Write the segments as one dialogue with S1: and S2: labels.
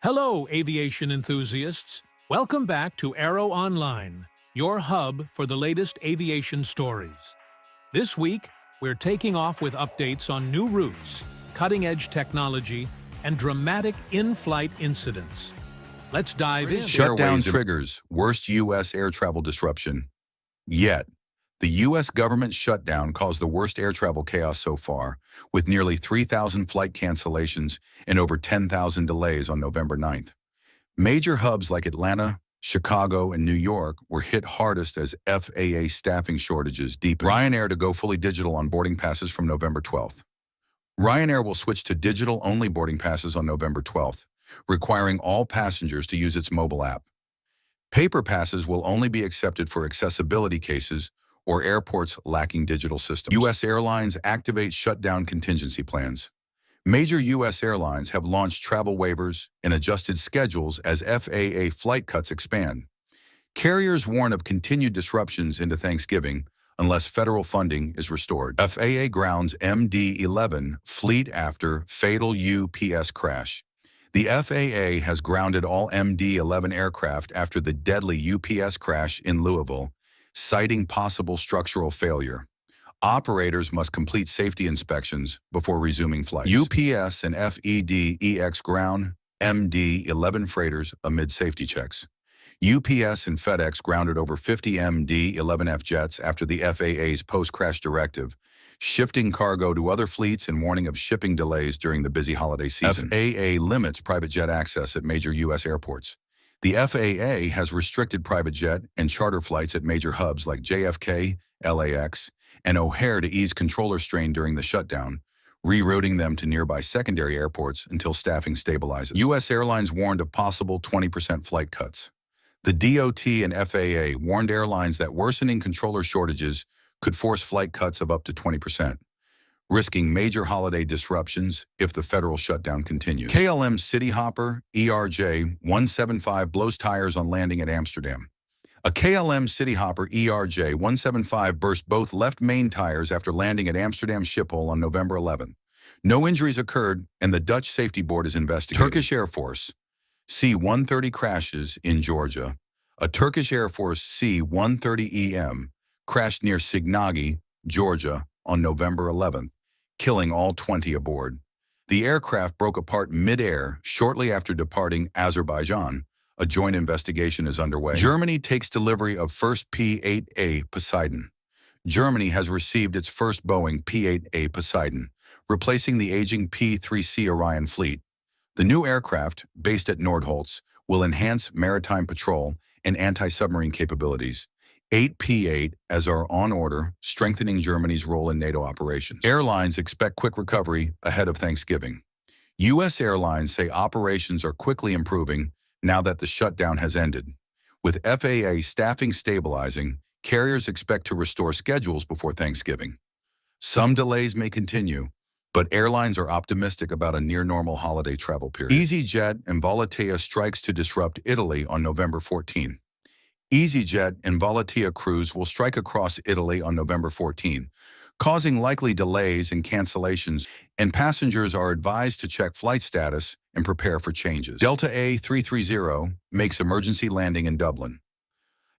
S1: Hello, aviation enthusiasts. Welcome back to Aeroonline, your hub for the latest aviation stories. This week, we're taking off with updates on new routes, cutting-edge technology, and dramatic in-flight incidents. Let's dive in.
S2: Shutdown triggers worst U.S. air travel disruption yet. The U.S. government shutdown caused the worst air travel chaos so far, with nearly 3,000 flight cancellations and over 10,000 delays on November 9th. Major hubs like Atlanta, Chicago, and New York were hit hardest as FAA staffing shortages deepened. Ryanair to go fully digital on boarding passes from November 12th. Ryanair will switch to digital-only boarding passes on November 12th, requiring all passengers to use its mobile app. Paper passes will only be accepted for accessibility cases or airports lacking digital systems. U.S. Airlines activate shutdown contingency plans. Major U.S. airlines have launched travel waivers and adjusted schedules as FAA flight cuts expand. Carriers warn of continued disruptions into Thanksgiving unless federal funding is restored. FAA grounds MD-11 fleet after fatal UPS crash. The FAA has grounded all MD-11 aircraft after the deadly UPS crash in Louisville, citing possible structural failure. Operators must complete safety inspections before resuming flights. UPS and FedEx ground MD-11 freighters amid safety checks. UPS and FedEx grounded over 50 MD-11F jets after the FAA's post-crash directive, shifting cargo to other fleets and warning of shipping delays during the busy holiday season. FAA limits private jet access at major U.S. airports. The FAA has restricted private jet and charter flights at major hubs like JFK, LAX, and O'Hare to ease controller strain during the shutdown, rerouting them to nearby secondary airports until staffing stabilizes. U.S. airlines warned of possible 20% flight cuts. The DOT and FAA warned airlines that worsening controller shortages could force flight cuts of up to 20%, risking major holiday disruptions if the federal shutdown continues. KLM Cityhopper ERJ-175 blows tires on landing at Amsterdam. A KLM Cityhopper ERJ-175 burst both left main tires after landing at Amsterdam Schiphol on November 11th. No injuries occurred, and the Dutch Safety Board is investigating. Turkish Air Force C-130 crashes in Georgia. A Turkish Air Force C-130EM crashed near Signagi, Georgia, on November 11th, killing all 20 aboard. The aircraft broke apart mid-air shortly after departing Azerbaijan. A joint investigation is underway. Germany takes delivery of first P-8A Poseidon. Germany has received its first Boeing P-8A Poseidon, replacing the aging P-3C Orion fleet. The new aircraft, based at Nordholz, will enhance maritime patrol and anti-submarine capabilities. 8 P-8 as are on order, strengthening Germany's role in NATO operations. Airlines expect quick recovery ahead of Thanksgiving. U.S. airlines say operations are quickly improving now that the shutdown has ended. With FAA staffing stabilizing, carriers expect to restore schedules before Thanksgiving. Some delays may continue, but airlines are optimistic about a near-normal holiday travel period. EasyJet and Volotea strikes to disrupt Italy on November 14th. EasyJet and Volotea crews will strike across Italy on November 14, causing likely delays and cancellations, and passengers are advised to check flight status and prepare for changes. Delta A330 makes emergency landing in Dublin.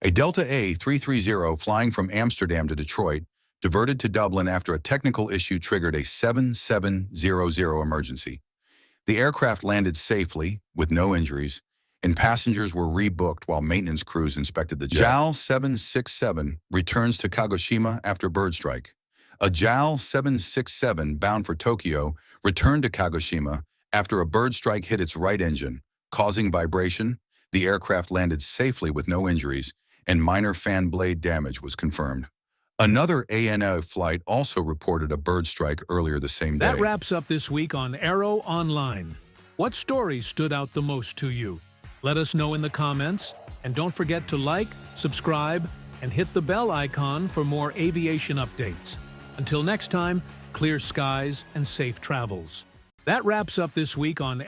S2: A Delta A330 flying from Amsterdam to Detroit diverted to Dublin after a technical issue triggered a 7700 emergency. The aircraft landed safely, with no injuries, and passengers were rebooked while maintenance crews inspected the jet. JAL 767 returns to Kagoshima after bird strike. A JAL 767 bound for Tokyo returned to Kagoshima after a bird strike hit its right engine, causing vibration. The aircraft landed safely with no injuries, and minor fan blade damage was confirmed. Another ANA flight also reported a bird strike earlier the same day.
S1: That wraps up this week on Aeroonline. What stories stood out the most to you? Let us know in the comments, and don't forget to like, subscribe, and hit the bell icon for more aviation updates. Until next time, clear skies and safe travels. That wraps up this week on